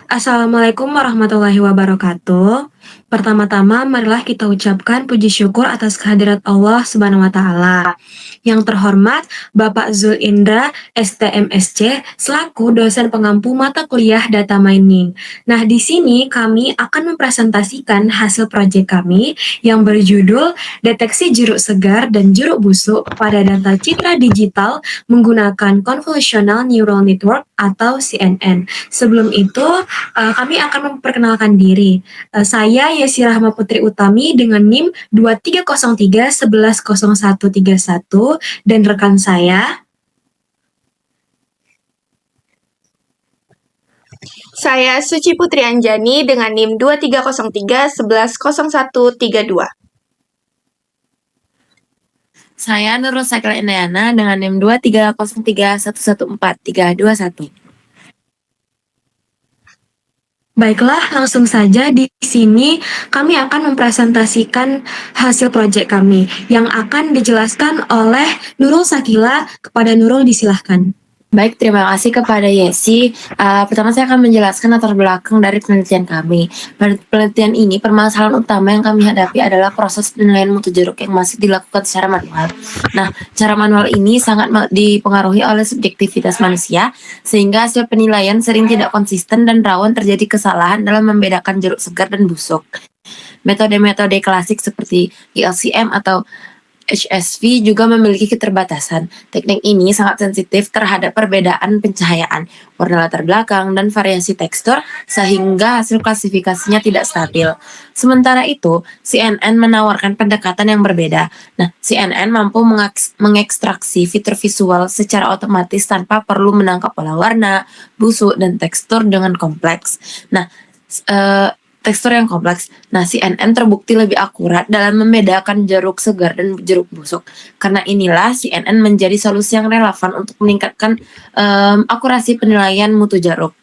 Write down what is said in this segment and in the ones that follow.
Assalamualaikum warahmatullahi wabarakatuh. Pertama-tama, marilah kita ucapkan puji syukur atas kehadirat Allah Subhanahu wa Ta'ala. Yang terhormat, Bapak Zul Indra, STMSC, selaku dosen pengampu mata kuliah Data Mining. Nah, di sini kami akan mempresentasikan hasil proyek kami yang berjudul Deteksi Jeruk Segar dan Jeruk Busuk pada Data Citra Digital menggunakan Convolutional Neural Network atau CNN. Sebelum itu, kami akan memperkenalkan diri. Saya Yesi Rahma Putri Utami dengan NIM 2303110131 dan rekan saya. Saya Suci Putri Anjani dengan NIM 2303110132. Saya Nurul Sakila Indayana dengan NIM 2303114321. Baiklah, langsung saja di sini kami akan mempresentasikan hasil proyek kami yang akan dijelaskan oleh Nurul Sakila. Kepada Nurul disilahkan. Baik, terima kasih kepada Yesi. Pertama saya akan menjelaskan latar belakang dari penelitian kami. Pada penelitian ini, permasalahan utama yang kami hadapi adalah proses penilaian mutu jeruk yang masih dilakukan secara manual. Nah, cara manual ini sangat dipengaruhi oleh subjektivitas manusia, sehingga hasil penilaian sering tidak konsisten dan rawan terjadi kesalahan dalam membedakan jeruk segar dan busuk. Metode-metode klasik seperti LCM atau HSV juga memiliki keterbatasan. Teknik ini sangat sensitif terhadap perbedaan pencahayaan, warna latar belakang, dan variasi tekstur, sehingga hasil klasifikasinya tidak stabil. Sementara itu, CNN menawarkan pendekatan yang berbeda. Nah, CNN mampu mengekstraksi fitur visual secara otomatis tanpa perlu menangkap pola warna, busuk, dan tekstur dengan kompleks. Nah, tekstur yang kompleks. Nah, CNN terbukti lebih akurat dalam membedakan jeruk segar dan jeruk busuk. Karena inilah CNN menjadi solusi yang relevan untuk meningkatkan akurasi penilaian mutu jeruk.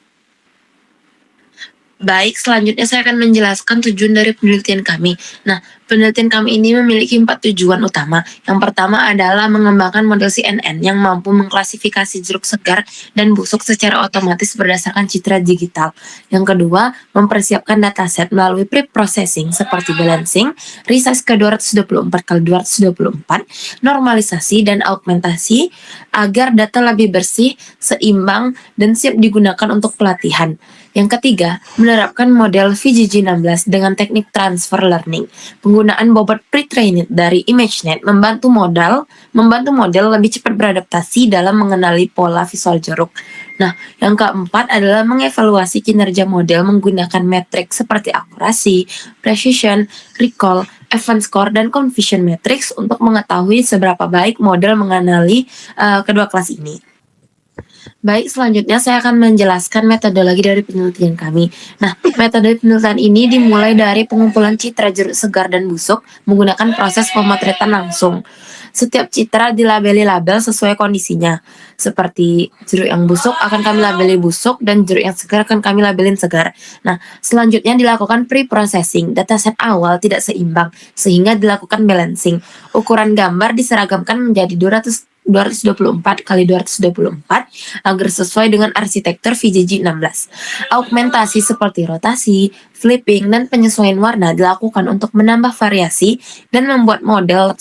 Baik, selanjutnya saya akan menjelaskan tujuan dari penelitian kami. Nah, penelitian kami ini memiliki 4 tujuan utama. Yang pertama adalah mengembangkan model CNN yang mampu mengklasifikasi jeruk segar dan busuk secara otomatis berdasarkan citra digital. Yang kedua, mempersiapkan dataset melalui pre-processing seperti balancing, resize ke 224x224, normalisasi, dan augmentasi agar data lebih bersih, seimbang, dan siap digunakan untuk pelatihan. Yang ketiga, menerapkan model VGG16 dengan teknik transfer learning. Penggunaan bobot pre-trained dari ImageNet membantu model lebih cepat beradaptasi dalam mengenali pola visual jeruk. Nah, yang keempat adalah mengevaluasi kinerja model menggunakan metrik seperti akurasi, precision, recall, event score, dan confusion matrix untuk mengetahui seberapa baik model mengenali kedua kelas ini. Baik, selanjutnya saya akan menjelaskan metodologi dari penelitian kami. Nah, metode penelitian ini dimulai dari pengumpulan citra jeruk segar dan busuk menggunakan proses pemotretan langsung. Setiap citra dilabeli label sesuai kondisinya. Seperti jeruk yang busuk akan kami labeli busuk dan jeruk yang segar akan kami labelin segar. Nah, selanjutnya dilakukan pre-processing. Dataset awal tidak seimbang sehingga dilakukan balancing. Ukuran gambar diseragamkan menjadi 224 kali 224 agar sesuai dengan arsitektur VGG16. Augmentasi seperti rotasi, flipping, dan penyesuaian warna dilakukan untuk menambah variasi dan membuat model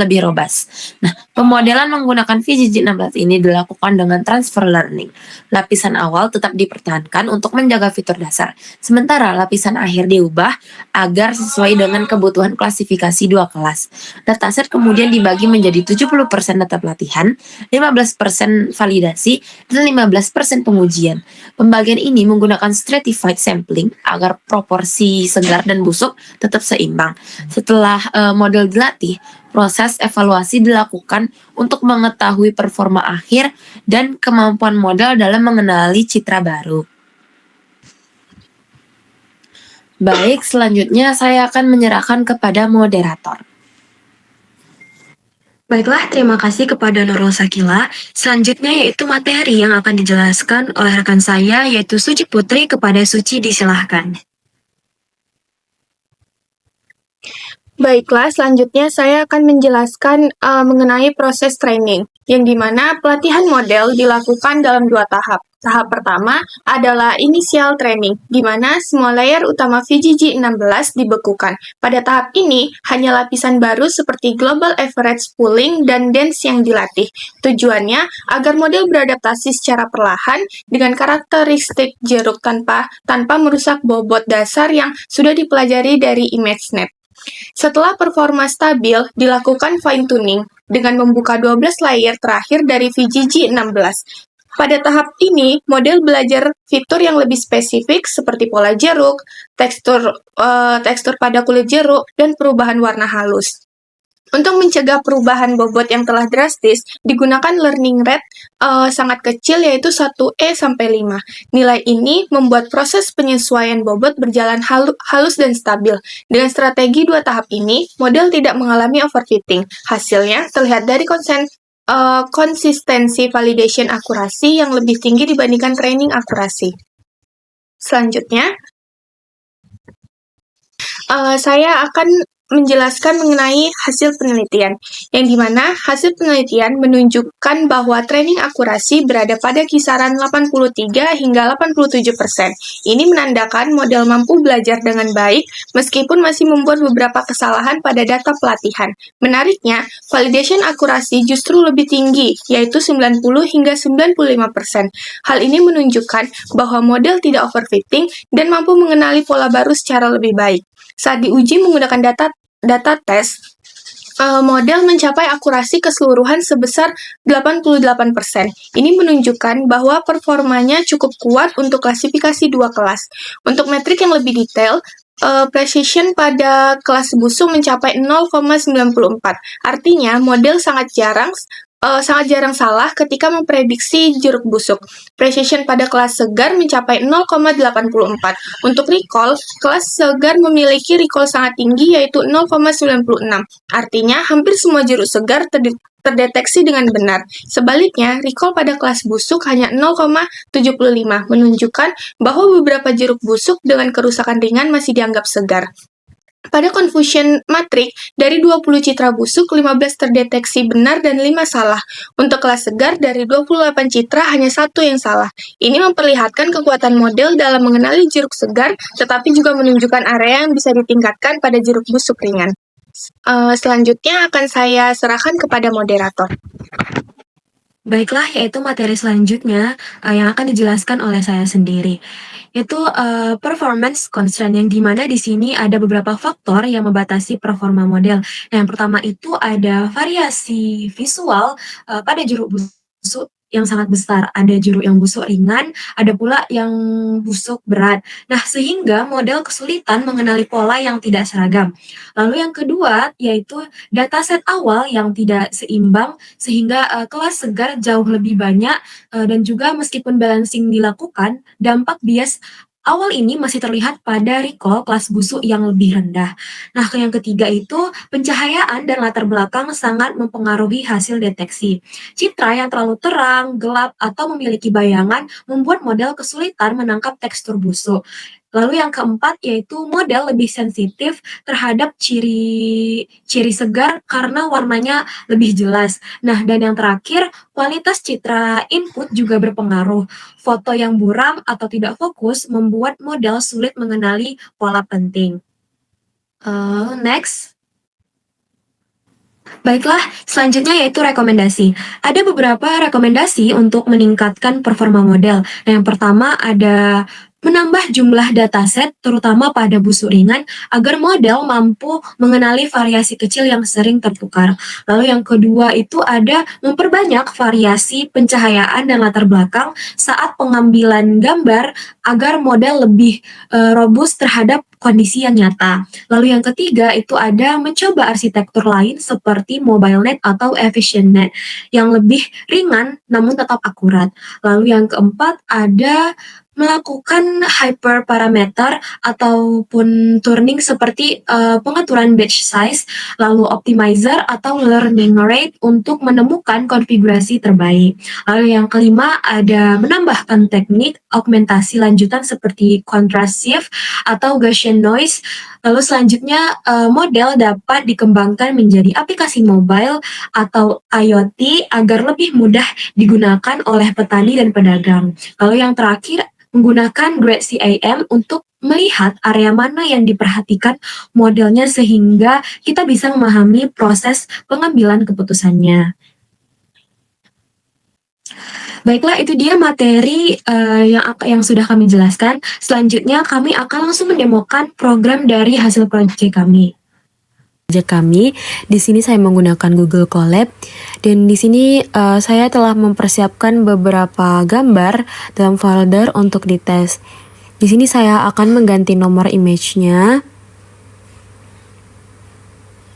lebih robust. Nah, pemodelan menggunakan VGG16 ini dilakukan dengan transfer learning. Lapisan awal tetap dipertahankan untuk menjaga fitur dasar, sementara lapisan akhir diubah agar sesuai dengan kebutuhan klasifikasi dua kelas. Dataset kemudian dibagi menjadi 70% data pelatihan, 15% validasi, dan 15% pengujian. Pembagian ini menggunakan stratified sampling agar proporsi segar dan busuk tetap seimbang. Setelah model dilatih, proses evaluasi dilakukan untuk mengetahui performa akhir dan kemampuan model dalam mengenali citra baru. Baik, selanjutnya saya akan menyerahkan kepada moderator. Baiklah, terima kasih kepada Nurul Sakila. Selanjutnya yaitu materi yang akan dijelaskan oleh rekan saya yaitu Suci Putri. Kepada Suci disilahkan. Baiklah, selanjutnya saya akan menjelaskan mengenai proses training, yang dimana pelatihan model dilakukan dalam 2 tahap. Tahap pertama adalah initial training, di mana semua layer utama VGG16 dibekukan. Pada tahap ini, hanya lapisan baru seperti global average pooling dan dance yang dilatih. Tujuannya agar model beradaptasi secara perlahan dengan karakteristik jeruk tanpa merusak bobot dasar yang sudah dipelajari dari ImageNet. Setelah performa stabil, dilakukan fine-tuning dengan membuka 12 layer terakhir dari VGG16. Pada tahap ini, model belajar fitur yang lebih spesifik seperti pola jeruk, tekstur pada kulit jeruk, dan perubahan warna halus. Untuk mencegah perubahan bobot yang telah drastis, digunakan learning rate sangat kecil yaitu 1E sampai 5. Nilai ini membuat proses penyesuaian bobot berjalan halus dan stabil. Dengan strategi 2 tahap ini, model tidak mengalami overfitting. Hasilnya terlihat dari konsistensi validation akurasi yang lebih tinggi dibandingkan training akurasi. Selanjutnya, saya akan menjelaskan mengenai hasil penelitian, yang dimana hasil penelitian menunjukkan bahwa training akurasi berada pada kisaran 83 hingga 87%. Ini menandakan model mampu belajar dengan baik meskipun masih membuat beberapa kesalahan pada data pelatihan. Menariknya, validation akurasi justru lebih tinggi, yaitu 90 hingga 95%. Hal ini menunjukkan bahwa model tidak overfitting dan mampu mengenali pola baru secara lebih baik. Saat diuji menggunakan data tes, model mencapai akurasi keseluruhan sebesar 88%. Ini menunjukkan bahwa performanya cukup kuat untuk klasifikasi 2 kelas. Untuk metrik yang lebih detail, precision pada kelas busuk mencapai 0,94. Artinya, model sangat jarang salah ketika memprediksi jeruk busuk. Precision pada kelas segar mencapai 0,84. Untuk recall, kelas segar memiliki recall sangat tinggi yaitu 0,96. Artinya, hampir semua jeruk segar terdeteksi dengan benar. Sebaliknya, recall pada kelas busuk hanya 0,75, menunjukkan bahwa beberapa jeruk busuk dengan kerusakan ringan masih dianggap segar. Pada confusion matrik, dari 20 citra busuk, 15 terdeteksi benar dan 5 salah. Untuk kelas segar, dari 28 citra, hanya 1 yang salah. Ini memperlihatkan kekuatan model dalam mengenali jeruk segar, tetapi juga menunjukkan area yang bisa ditingkatkan pada jeruk busuk ringan. Selanjutnya akan saya serahkan kepada moderator. Baiklah, yaitu materi selanjutnya yang akan dijelaskan oleh saya sendiri. Itu performance constraint yang dimana di sini ada beberapa faktor yang membatasi performa model. Nah, yang pertama itu ada variasi visual pada jeruk busuk yang sangat besar. Ada jeruk yang busuk ringan, ada pula yang busuk berat. Nah, sehingga model kesulitan mengenali pola yang tidak seragam. Lalu yang kedua yaitu dataset awal yang tidak seimbang sehingga kelas segar jauh lebih banyak dan juga meskipun balancing dilakukan, dampak bias awal ini masih terlihat pada recall kelas busuk yang lebih rendah. Nah, yang ketiga itu pencahayaan dan latar belakang sangat mempengaruhi hasil deteksi. Citra yang terlalu terang, gelap, atau memiliki bayangan membuat model kesulitan menangkap tekstur busuk. Lalu yang keempat yaitu model lebih sensitif terhadap ciri segar karena warnanya lebih jelas. Nah, dan yang terakhir, kualitas citra input juga berpengaruh. Foto yang buram atau tidak fokus membuat model sulit mengenali pola penting. Next. Baiklah, selanjutnya yaitu rekomendasi. Ada beberapa rekomendasi untuk meningkatkan performa model. Nah, yang pertama ada menambah jumlah dataset, terutama pada busuk ringan, agar model mampu mengenali variasi kecil yang sering tertukar. Lalu yang kedua itu ada memperbanyak variasi pencahayaan dan latar belakang saat pengambilan gambar agar model lebih robust terhadap kondisi yang nyata. Lalu yang ketiga itu ada mencoba arsitektur lain seperti MobileNet atau EfficientNet yang lebih ringan namun tetap akurat. Lalu yang keempat ada melakukan hyperparameter ataupun tuning seperti pengaturan batch size, lalu optimizer atau learning rate untuk menemukan konfigurasi terbaik. Lalu yang kelima ada menambahkan teknik augmentasi lanjutan seperti contrastive atau Gaussian noise. Lalu selanjutnya model dapat dikembangkan menjadi aplikasi mobile atau IoT agar lebih mudah digunakan oleh petani dan pedagang. Lalu yang terakhir menggunakan Grade CAM untuk melihat area mana yang diperhatikan modelnya sehingga kita bisa memahami proses pengambilan keputusannya. Baiklah, itu dia materi yang sudah kami jelaskan. Selanjutnya kami akan langsung mendemokan program dari hasil proyek kami. Di sini saya menggunakan Google Colab dan di sini saya telah mempersiapkan beberapa gambar dalam folder untuk dites. Di sini saya akan mengganti nomor image-nya.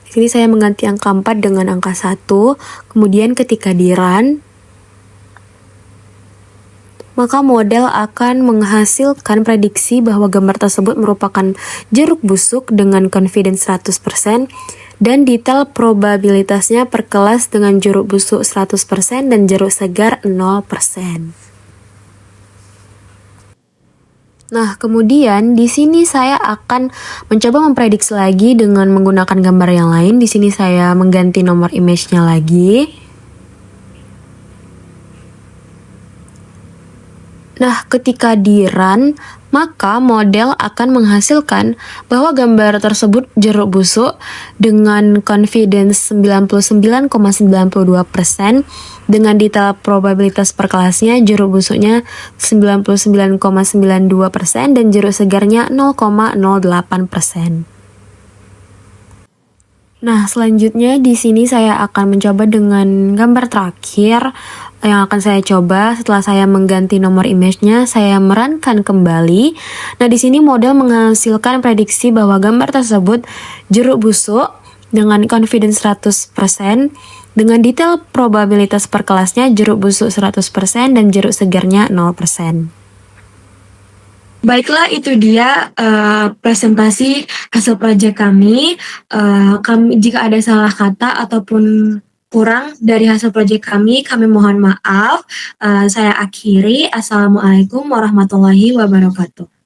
Di sini saya mengganti angka 4 dengan angka 1. Kemudian ketika di run, maka model akan menghasilkan prediksi bahwa gambar tersebut merupakan jeruk busuk dengan confidence 100% dan detail probabilitasnya per kelas dengan jeruk busuk 100% dan jeruk segar 0%. Nah, kemudian di sini saya akan mencoba memprediksi lagi dengan menggunakan gambar yang lain. Di sini saya mengganti nomor image-nya lagi. Nah, ketika di run, maka model akan menghasilkan bahwa gambar tersebut jeruk busuk dengan confidence 99,92% dengan detail probabilitas per kelasnya jeruk busuknya 99,92% dan jeruk segarnya 0,08%. Nah, selanjutnya di sini saya akan mencoba dengan gambar terakhir yang akan saya coba setelah saya mengganti nomor image-nya, saya merankan kembali. Nah, di sini model menghasilkan prediksi bahwa gambar tersebut jeruk busuk dengan confidence 100% dengan detail probabilitas per kelasnya jeruk busuk 100% dan jeruk segarnya 0%. Baiklah, itu dia presentasi hasil proyek kami. Jika ada salah kata ataupun kurang dari hasil proyek kami mohon maaf. Saya akhiri. Assalamualaikum warahmatullahi wabarakatuh.